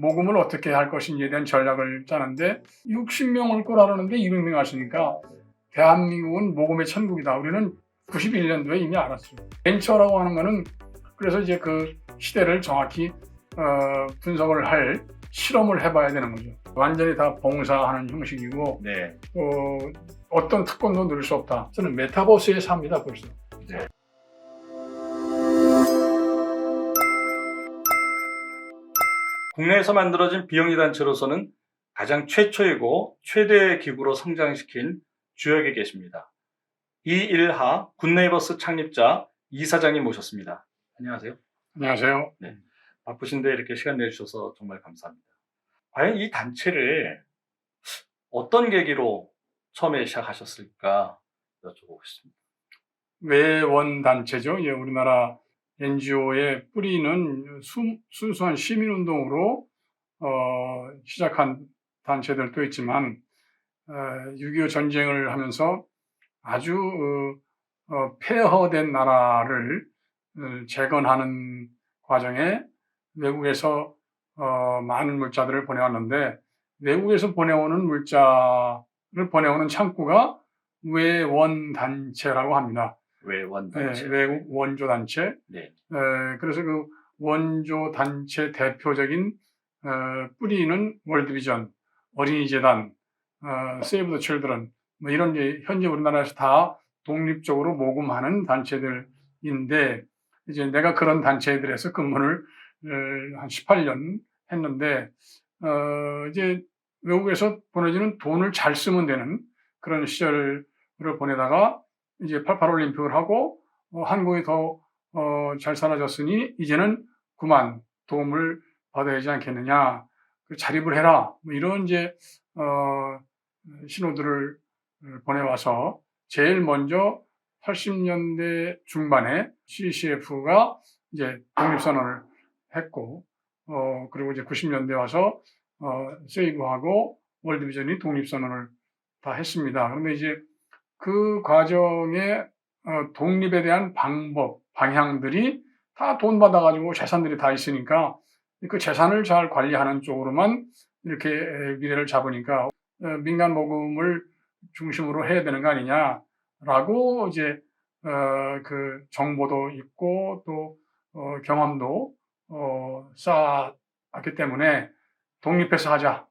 모금을 어떻게 할 것인지에 대한 전략을 짜는데 60명 올 거라는데 200명 하시니까 대한민국은 모금의 천국이다. 우리는 91년도에 이미 알았어요. 벤처라고 하는 거는 그래서 이제 그 시대를 정확히 분석을 할 실험을 해봐야 되는 거죠. 완전히 다 봉사하는 형식이고 네. 어떤 특권도 누릴 수 없다. 저는 메타버스에 삽니다 벌써. 네. 국내에서 만들어진 비영리 단체로서는 가장 최초이고 최대의 기구로 성장시킨 주역에 계십니다. 이일하 굿네이버스 창립자 이사장님 모셨습니다. 안녕하세요. 안녕하세요. 네. 바쁘신데 이렇게 시간 내주셔서 정말 감사합니다. 과연 이 단체를 어떤 계기로 처음에 시작하셨을까 여쭤보고 싶습니다. 외원단체죠. 예, 우리나라 NGO의 뿌리는 순수한 시민운동으로 시작한 단체들도 있지만 6.25 전쟁을 하면서 아주 폐허된 나라를 재건하는 과정에 외국에서 많은 물자들을 보내왔는데 외국에서 보내오는 물자를 보내오는 창구가 외원단체라고 합니다. 외원단체. 외국 원조단체. 네. 그래서 그 원조단체 대표적인 뿌리는 월드비전, 어린이재단, 세이브 더 칠드런, 뭐 이런 게 현재 우리나라에서 다 독립적으로 모금하는 단체들인데, 이제 내가 그런 단체들에서 근무를 한 18년 했는데, 이제 외국에서 보내주는 돈을 잘 쓰면 되는 그런 시절을 보내다가 이제 88 올림픽을 하고 한국이 더 잘 살아졌으니 이제는 그만 도움을 받아야 하지 않겠느냐, 자립을 해라, 뭐 이런 이제 신호들을 보내와서 제일 먼저 80년대 중반에 CCF가 이제 독립선언을 했고 그리고 이제 90년대 와서 세이브하고 월드비전이 독립선언을 다 했습니다. 그런데 이제 그 과정에 독립에 대한 방법, 방향들이 다 돈 받아가지고 재산들이 다 있으니까 그 재산을 잘 관리하는 쪽으로만 이렇게 미래를 잡으니까 민간 모금을 중심으로 해야 되는 거 아니냐라고 이제 그 정보도 있고 또 경험도 쌓았기 때문에 독립해서 하자.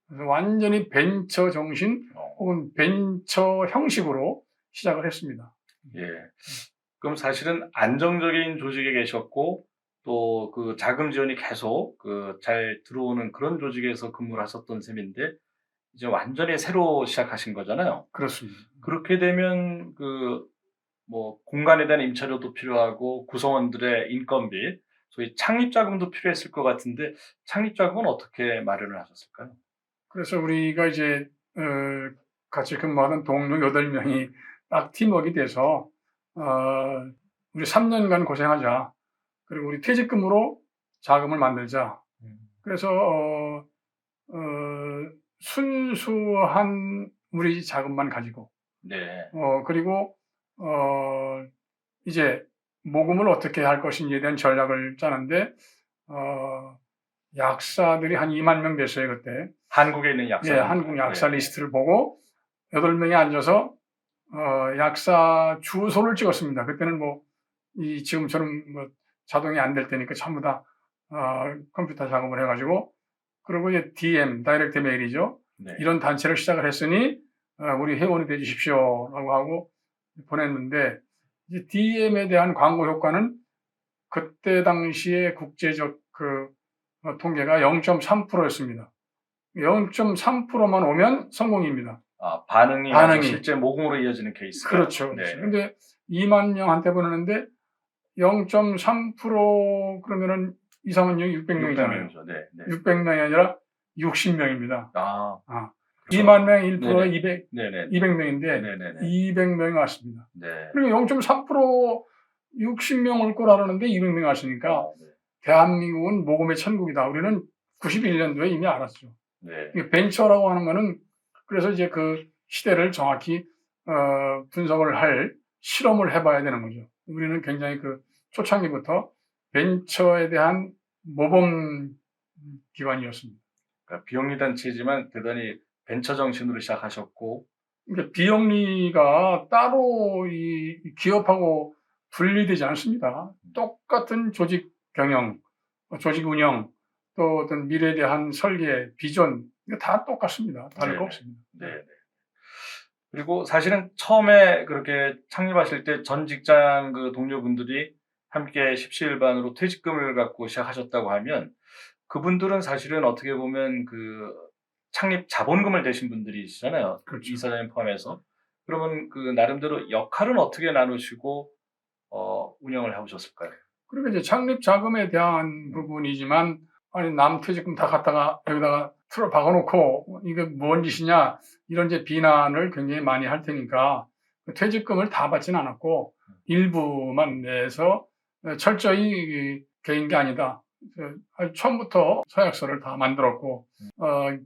그래서 완전히 벤처 정신 혹은 벤처 형식으로 시작을 했습니다. 예. 그럼 사실은 안정적인 조직에 계셨고 또 그 자금 지원이 계속 잘 들어오는 그런 조직에서 근무를 하셨던 셈인데 이제 완전히 새로 시작하신 거잖아요. 그렇습니다. 그렇게 되면 뭐 공간에 대한 임차료도 필요하고 구성원들의 인건비, 소위 창립 자금도 필요했을 것 같은데 창립 자금은 어떻게 마련을 하셨을까요? 그래서 우리가 이제 같이 근무하던 동료 8명이 딱 팀워크가 돼서 우리 3년간 고생하자. 그리고 우리 퇴직금으로 자금을 만들자. 그래서 순수한 우리 자금만 가지고 네. 그리고 이제 모금을 어떻게 할 것인지에 대한 전략을 짜는데 약사들이 한 2만 명 됐어요 그때. 한국에 있는 약사. 예, 한국 약사 리스트를 보고 8명이 앉아서 약사 주소를 찍었습니다. 그때는 뭐 이 지금처럼 뭐 자동이 안 될 때니까 전부 다 컴퓨터 작업을 해가지고 그리고 이제 DM, 다이렉트 메일이죠. 네. 이런 단체를 시작을 했으니 우리 회원이 돼 주십시오라고 하고 보냈는데 이제 DM에 대한 광고 효과는 그때 당시에 국제적 통계가 0.3%였습니다. 0.3%만 오면 성공입니다. 반응이 실제 모금으로 이어지는 케이스가. 그렇죠. 네. 근데 2만 명한테 보내는데 0.3% 그러면은 2, 3만 명이 600명이잖아요. 600명이죠. 네. 600명이 아니라 60명입니다. 2만 명 1%에 200명인데 200명이 왔습니다. 네. 그리고 0.3% 60명 올 거라는데 200명이 왔으니까 대한민국은 모금의 천국이다. 우리는 91년도에 이미 알았죠. 네. 벤처라고 하는 거는 그래서 이제 그 시대를 정확히 분석을 할 실험을 해봐야 되는 거죠. 우리는 굉장히 초창기부터 벤처에 대한 모범 기관이었습니다. 그러니까 비영리 단체지만 대단히 벤처 정신으로 시작하셨고, 그러니까 비영리가 따로 이 기업하고 분리되지 않습니다. 똑같은 조직 경영, 조직 운영, 또 어떤 미래에 대한 설계, 비전, 이거 다 똑같습니다. 다를 거 네네. 없습니다. 네. 그리고 사실은 처음에 그렇게 창립하실 때 전 직장 그 동료분들이 함께 십시일반으로 퇴직금을 갖고 시작하셨다고 하면 그분들은 사실은 어떻게 보면 그 창립 자본금을 대신 분들이시잖아요. 그렇죠. 이사장님 포함해서. 그러면 그 나름대로 역할은 어떻게 나누시고 운영을 해 오셨을까요? 그리고 이제 창립 자금에 대한 부분이지만, 아니, 남 퇴직금 다 갖다가 여기다가 틀어 박아놓고, 이게 뭔 짓이냐, 이런 이제 비난을 굉장히 많이 할 테니까, 그 퇴직금을 다 받지는 않았고, 일부만 내서 철저히 개인게 아니다. 처음부터 서약서를 다 만들었고,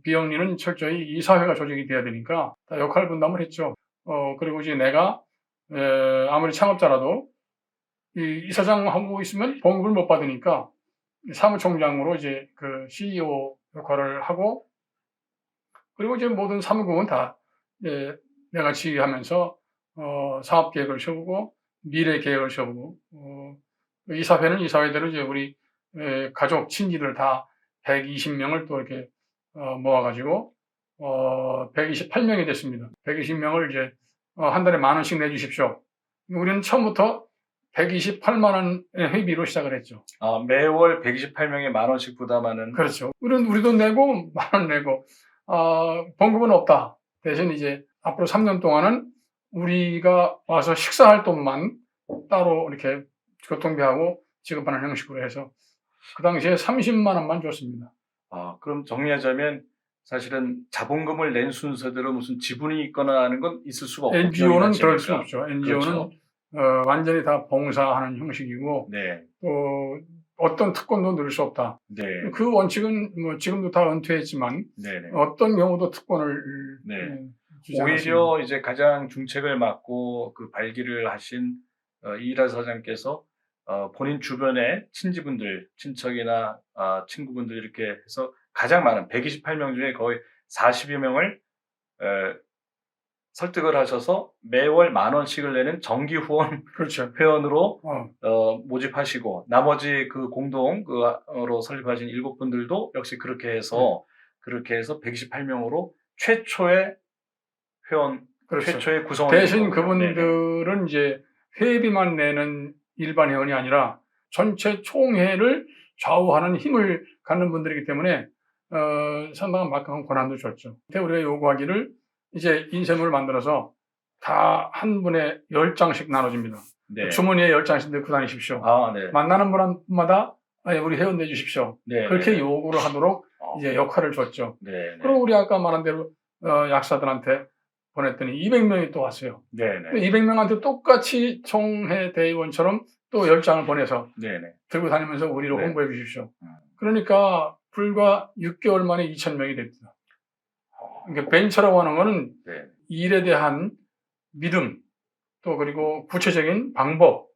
비영리는 철저히 이사회가 조직이 돼야 되니까, 다 역할 분담을 했죠. 그리고 이제 내가, 아무리 창업자라도, 이 이사장하고 있으면 봉급을 못 받으니까 사무총장으로 이제 그 CEO 역할을 하고, 그리고 이제 모든 사무국은 다 이제 내가 지휘하면서 사업 계획을 세우고 미래 계획을 세우고, 이사회는 이사회대로 이제 우리 가족 친지들 다 120명을 또 이렇게 모아가지고 128명이 됐습니다. 120명을 이제 한 달에 10,000원씩 내주십시오. 우리는 처음부터 128만 원의 회비로 시작을 했죠. 매월 128명에 10,000원씩 부담하는. 그렇죠. 우리도 내고 10,000원 내고, 봉급은 없다. 대신 이제 앞으로 3년 동안은 우리가 와서 식사할 돈만 따로 이렇게 교통비하고 지급하는 형식으로 해서 그 당시에 30만 원만 줬습니다. 그럼 정리하자면 사실은 자본금을 낸 순서대로 무슨 지분이 있거나 하는 건 있을 수가 없고 NGO는 그럴 수 비영리단체니까. 없죠. NGO는 그렇죠. 완전히 다 봉사하는 형식이고, 네. 또 어떤 특권도 넣을 수 없다. 네. 그 원칙은 뭐 지금도 다 은퇴했지만 네네. 어떤 경우도 특권을 네. 주지 않았습니다. 오히려 이제 가장 중책을 맡고 그 발기를 하신 이일하 사장께서 본인 주변의 친지분들, 친척이나 친구분들 이렇게 해서 가장 많은 128명 중에 거의 40여 명을 설득을 하셔서 매월 10,000원씩을 내는 정기 후원 그렇죠. 회원으로 어, 모집하시고 나머지 그 공동 그로 설립하신 7분들도 역시 그렇게 해서 128명으로 최초의 회원, 그렇죠. 최초의 구성원이 대신 된 거군요. 네네. 그분들은 이제 회비만 내는 일반 회원이 아니라 전체 총회를 좌우하는 힘을 갖는 분들이기 때문에 상당한 막강한 권한도 줬죠. 그때 우리가 요구하기를 이제 인쇄물을 만들어서 다 한 분에 10장씩 나눠줍니다. 네. 주머니에 10장씩 넣고 다니십시오. 네. 만나는 분마다 우리 회원 내주십시오. 네. 그렇게 요구를 하도록 이제 역할을 줬죠. 네. 그리고 우리 아까 말한 대로 약사들한테 보냈더니 200명이 또 왔어요. 네네. 200명한테 똑같이 총회 대의원처럼 또 10장을 보내서 네네. 들고 다니면서 우리를 네. 홍보해 주십시오. 그러니까 불과 6개월 만에 2,000명이 됩니다. 그러니까 벤처라고 하는 거는 네. 일에 대한 믿음, 또 그리고 구체적인 방법,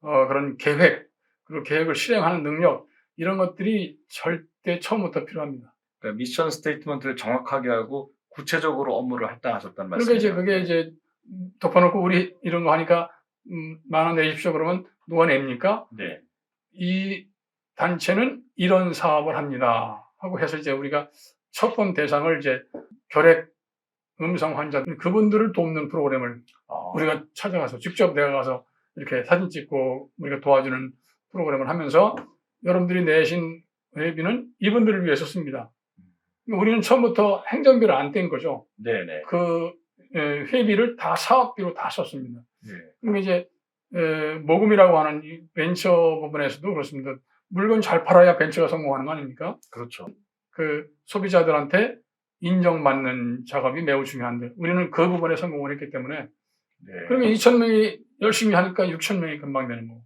그런 계획, 그리고 계획을 실행하는 능력, 이런 것들이 절대 처음부터 필요합니다. 그러니까 미션 스테이트먼트를 정확하게 하고 구체적으로 업무를 할당하셨다는 그러니까 말씀이에요. 이제 그게 이제 덮어놓고 우리 이런 거 하니까 10,000원 내십시오 그러면 누가 냅니까? 네. 이 단체는 이런 사업을 합니다 하고 해서 이제 우리가 첫 번 대상을 이제 결핵 음성 환자들 그분들을 돕는 프로그램을 우리가 찾아가서 직접 내가 가서 이렇게 사진 찍고 우리가 도와주는 프로그램을 하면서 여러분들이 내신 회비는 이분들을 위해서 씁니다. 우리는 처음부터 행정비를 안 뗀 거죠. 네네. 그 회비를 다 사업비로 다 썼습니다. 네. 그럼 이제 모금이라고 하는 이 벤처 부분에서도 그렇습니다. 물건 잘 팔아야 벤처가 성공하는 거 아닙니까? 그렇죠. 그 소비자들한테 인정받는 작업이 매우 중요한데 우리는 그 부분에 성공을 했기 때문에 네. 그러면 2,000명이 열심히 하니까 6,000명이 금방 되는 거고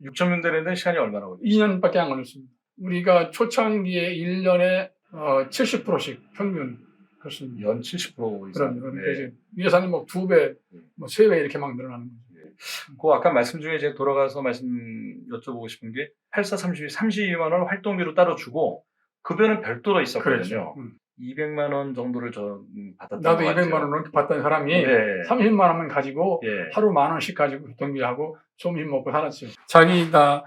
6,000명 되는데 시간이 얼마나 걸려요? 2년밖에 안 걸렸습니다. 우리가 초창기에 1년에 70%씩 평균 그렇습니다. 연 70% 이상. 그러면 네. 이제 예산이 뭐 2배, 뭐 3배 이렇게 막 늘어나는 거죠. 그 아까 말씀 중에 제가 돌아가서 말씀 여쭤보고 싶은 게 8432 32만 원 활동비로 따로 주고 급여는 별도로 그렇죠. 있었거든요. 200만 원 정도를 받았던 나도 것 200만 같아요. 원을 받던 사람이 네. 30만 원만 가지고 예. 하루 10,000원씩 가지고 교통비하고 점심 먹고 살았죠. 자기 다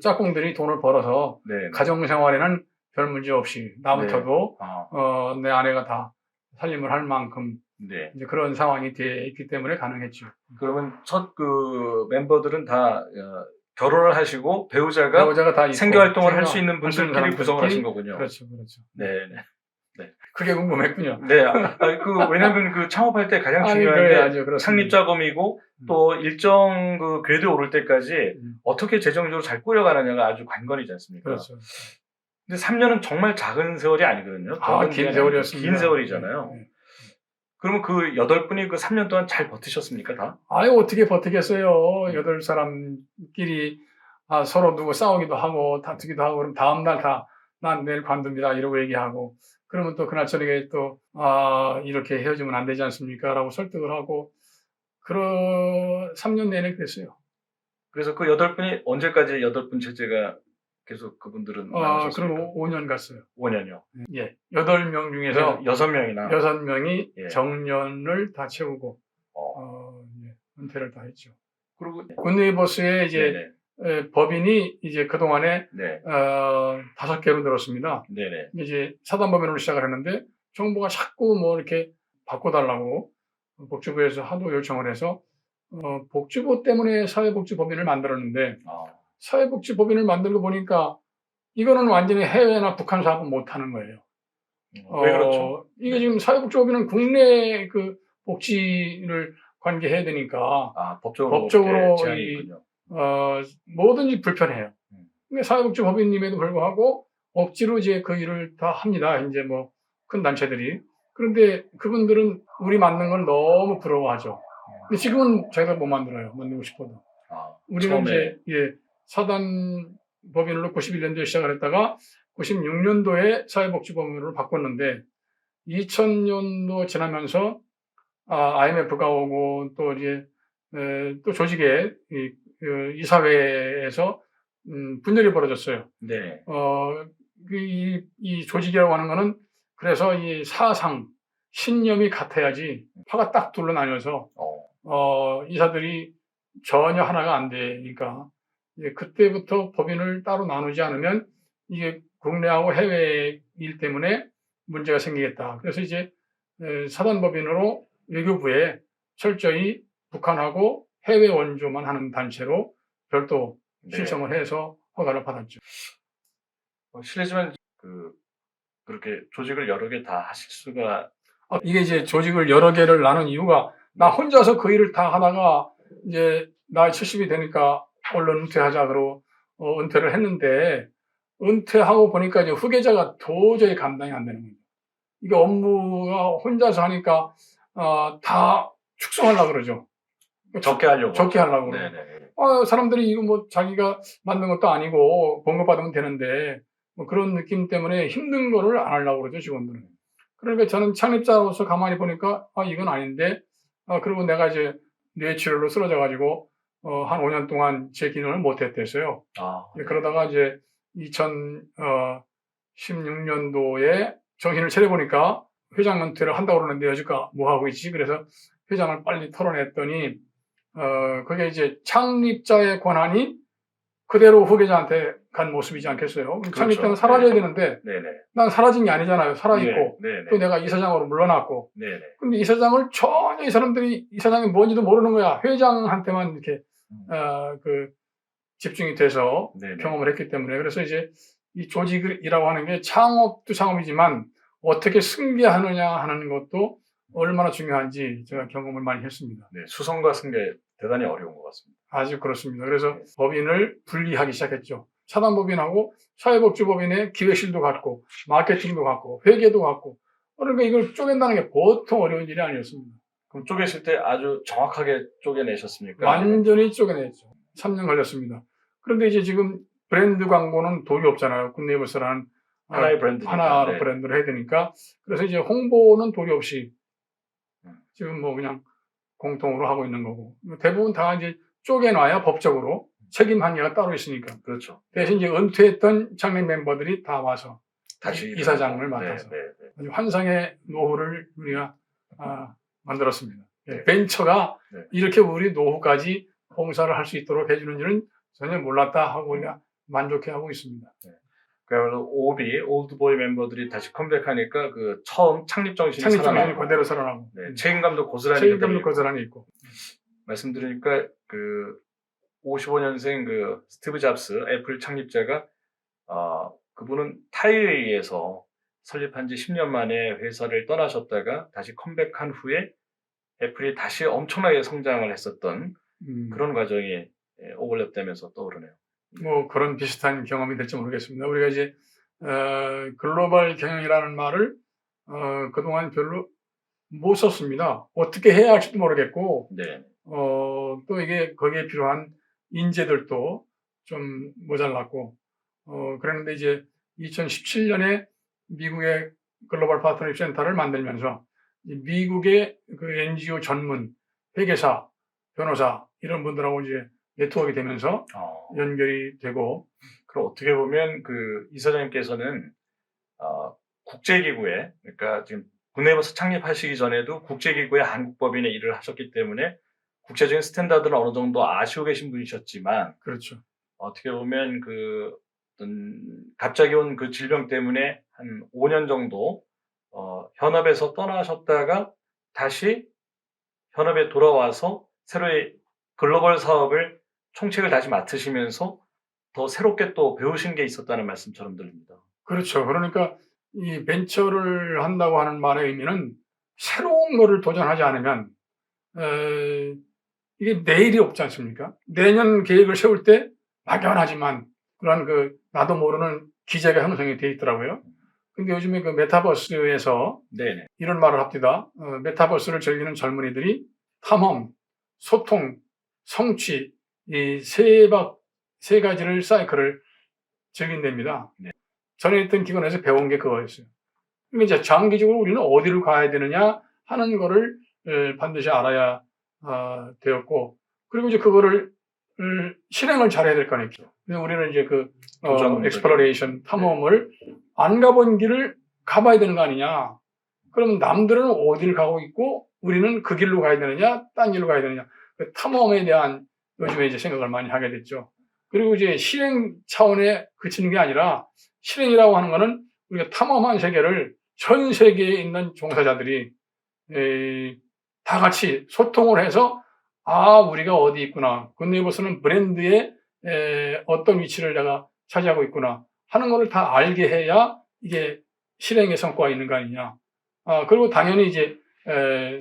짝꿍들이 돈을 벌어서 네. 가정생활에는 별 문제 없이 나부터도 아, 내 아내가 다 살림을 할 만큼 네. 이제 그런 상황이 돼 있기 때문에 가능했죠. 그러면 첫 그 멤버들은 다 결혼을 하시고 배우자가 다 있고 생계 활동을 할 수 생각- 있는 할수 있는 분들끼리 구성을 하신 사람들끼리 거군요. 그렇죠. 네. 그게 궁금했군요. 네. 왜냐면 그 창업할 때 가장 중요한 그래, 게 아주 그렇습니다. 창립 자금이고 또 일정 그 궤도에 오를 때까지 어떻게 재정적으로 잘 꾸려가느냐가 아주 관건이지 않습니까? 그렇죠. 근데 3년은 정말 작은 세월이 아니거든요. 적은 긴 기간이 세월이었습니다. 긴 세월이잖아요. 네. 그러면 그 8분이 그 3년 동안 잘 버티셨습니까, 다? 어떻게 버티겠어요. 8사람끼리 서로 누구 싸우기도 하고 다투기도 하고 그럼 다음날 난 내일 관둡니다 이러고 얘기하고 그러면 또 그날 저녁에 또 이렇게 헤어지면 안 되지 않습니까? 라고 설득을 하고 3년 내내 그랬어요. 그래서 그 8분이 언제까지 8분 체제가 계속 그분들은 남으셨습니까? 그럼 5년 갔어요. 5년이요. 예. 8명 중에서 6명이나. 6명이 예. 정년을 다 채우고 은퇴를 다 했죠. 그리고 굿네이버스의 이제 네네. 법인이 이제 그동안에 네. 5개로 늘었습니다. 네네. 이제 사단법인으로 시작을 했는데 정부가 자꾸 뭐 이렇게 바꿔달라고 복지부에서 하도 요청을 해서 복지부 때문에 사회복지법인을 만들었는데 사회복지법인을 만들고 보니까 이거는 완전히 해외나 북한 사업은 못하는 거예요. 왜 그렇죠? 이게 지금 사회복지법인은 국내 그 복지를 관계해야 되니까 법적으로 제한이 있군요. 뭐든지 불편해요. 근데 사회복지법인임에도 불구하고 억지로 이제 그 일을 다 합니다. 이제 뭐 큰 단체들이. 그런데 그분들은 우리 만든 걸 너무 부러워하죠. 근데 지금은 저희가 못 만들어요. 만들고 싶어도. 우리는 처음에. 이제 사단법인으로 91년도에 시작을 했다가 96년도에 사회복지법인으로 바꿨는데 2000년도 지나면서 IMF가 오고 또 이제 또 조직에 이사회에서 분열이 벌어졌어요. 네. 이 조직이라고 하는 거는 그래서 이 사상, 신념이 같아야지 파가 딱 둘러 나뉘어서 이사들이 전혀 하나가 안 되니까 그때부터 법인을 따로 나누지 않으면 이게 국내하고 해외 일 때문에 문제가 생기겠다. 그래서 이제 사단법인으로 외교부에 철저히 북한하고 해외 원조만 하는 단체로 별도 신청을 해서 허가를 받았죠. 실례지만 그렇게 조직을 여러 개 다 하실 수가 이게 이제 조직을 여러 개를 나눈 이유가 나 혼자서 그 일을 다 하다가 이제 나이 70이 되니까 얼른 은퇴하자 그러고 은퇴를 했는데 은퇴하고 보니까 이제 후계자가 도저히 감당이 안 되는 거예요. 이게 업무가 혼자서 하니까 다 축소하려고 그러죠. 적게 하려고. 그러고. 네네. 사람들이 이거 뭐 자기가 만든 것도 아니고 봉급받으면 되는데 뭐 그런 느낌 때문에 힘든 거를 안 하려고 그러죠, 직원들은. 그러니까 저는 창립자로서 가만히 보니까 이건 아닌데 그리고 내가 이제 뇌출혈로 쓰러져 가지고 한 5년 동안 제 기능을 못 했댔어요. 그러다가 이제 2016년도에 정신을 차려 보니까 회장 은퇴를 한다고 그러는데 여지껏 뭐 하고 있지? 그래서 회장을 빨리 토론했더니 그게 이제 창립자의 권한이 그대로 후계자한테 간 모습이지 않겠어요? 그렇죠. 창립자는 사라져야 되는데 난 사라진 게 아니잖아요. 살아있고 또 내가 이사장으로 물러났고 근데 이사장을 전혀 이 사람들이 이사장이 뭔지도 모르는 거야. 회장한테만 이렇게 집중이 돼서 경험을 했기 때문에 그래서 이제 이 조직이라고 하는 게 창업도 창업이지만 어떻게 승계하느냐 하는 것도 얼마나 중요한지 제가 경험을 많이 했습니다. 수성과 승계 대단히 어려운 것 같습니다. 아주 그렇습니다. 그래서 법인을 분리하기 시작했죠. 사단법인하고 사회복지법인의 기획실도 갖고 마케팅도 갖고 회계도 갖고 그러니까 이걸 쪼갠다는 게 보통 어려운 일이 아니었습니다. 그럼 쪼개실 때 아주 정확하게 쪼개내셨습니까? 완전히 쪼개냈죠. 3년 걸렸습니다. 그런데 이제 지금 브랜드 광고는 돈이 없잖아요. 굿네이버스라는 하나의 브랜드니까. 하나로 브랜드를 해야 되니까. 그래서 이제 홍보는 돈이 없이 지금 뭐 그냥 공통으로 하고 있는 거고. 대부분 다 이제 쪼개놔야 법적으로 책임 한계가 따로 있으니까. 그렇죠. 대신 이제 은퇴했던 창립 멤버들이 다 와서 다시 이사장을 일어나고. 맡아서 네, 네, 네. 아주 환상의 노후를 우리가 만들었습니다. 네. 벤처가 네. 이렇게 우리 노후까지 봉사를 할 수 있도록 해주는 줄은 전혀 몰랐다 하고 우리가 만족해하고 있습니다. 그래서 오비 올드보이 멤버들이 다시 컴백하니까 그 처음 창립 정신이 창립 정신이 살아나고, 그대로 살아나고 네, 책임감도 고스란히 책임감도 그대로 있고. 고스란히 있고. 말씀 들으니까 그 55년생 그 스티브 잡스 애플 창립자가 그분은 타이에 의해서 설립한 지 10년 만에 회사를 떠나셨다가 다시 컴백한 후에 애플이 다시 엄청나게 성장을 했었던 그런 과정이 오버랩되면서 떠오르네요. 뭐 그런 비슷한 경험이 될지 모르겠습니다. 우리가 이제 글로벌 경영이라는 말을 그동안 별로 못 썼습니다. 어떻게 해야 할지도 모르겠고 네. 또 이게 거기에 필요한 인재들도 좀 모자랐고 그랬는데 이제 2017년에 미국의 글로벌 파트너십 센터를 만들면서 미국의 그 NGO 전문 회계사, 변호사 이런 분들하고 이제 네트워크가 되면서 연결이 되고. 그럼 어떻게 보면 그 이사장님께서는 국제기구에, 그러니까 지금 국내에서 창립하시기 전에도 국제기구의 한국법인에 일을 하셨기 때문에 국제적인 스탠다드는 어느 정도 아시고 계신 분이셨지만, 그렇죠. 어떻게 보면 그 어떤 갑자기 온 그 질병 때문에 한 5년 정도 현업에서 떠나셨다가 다시 현업에 돌아와서 새로의 글로벌 사업을 총책을 다시 맡으시면서 더 새롭게 또 배우신 게 있었다는 말씀처럼 들립니다. 그렇죠. 그러니까 이 벤처를 한다고 하는 말의 의미는 새로운 거를 도전하지 않으면 이게 내일이 없지 않습니까? 내년 계획을 세울 때 막연하지만 그런 그 나도 모르는 기제가 형성이 돼 있더라고요. 근데 요즘에 그 메타버스에서 네네. 이런 말을 합니다. 메타버스를 즐기는 젊은이들이 탐험, 소통, 성취 이 세 가지를 사이클을 즐긴답니다. 네. 전에 있던 기관에서 배운 게 그거였어요. 그러니까 이제 장기적으로 우리는 어디를 가야 되느냐 하는 거를 반드시 알아야 되었고, 그리고 이제 그거를 실행을 잘해야 될 거 아니겠죠. 우리는 이제 그 엑스플로레이션 탐험을 안 가본 길을 가봐야 되는 거 아니냐. 그러면 남들은 어디를 가고 있고 우리는 그 길로 가야 되느냐, 딴 길로 가야 되느냐. 그 탐험에 대한 요즘에 이제 생각을 많이 하게 됐죠. 그리고 이제 실행 차원에 그치는 게 아니라 실행이라고 하는 거는 우리가 탐험한 세계를 전 세계에 있는 종사자들이 다 같이 소통을 해서 우리가 어디 있구나. 굿네이버스는 브랜드의 어떤 위치를 내가 차지하고 있구나 하는 거를 다 알게 해야 이게 실행의 성과가 있는 거 아니냐. 그리고 당연히 이제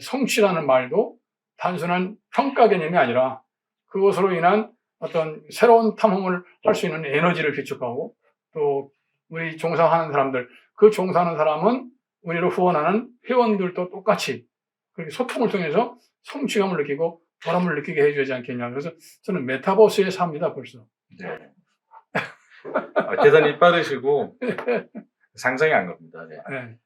성취라는 말도 단순한 평가 개념이 아니라 그것으로 인한 어떤 새로운 탐험을 할 수 있는 에너지를 비축하고, 또 우리 종사하는 사람들, 그 종사하는 사람은 우리를 후원하는 회원들도 똑같이 그렇게 소통을 통해서 성취감을 느끼고 보람을 느끼게 해주지 않겠냐. 그래서 저는 메타버스에 삽니다, 벌써. 네. 대단히 빠르시고 상상이 안 갑니다. 네. 네.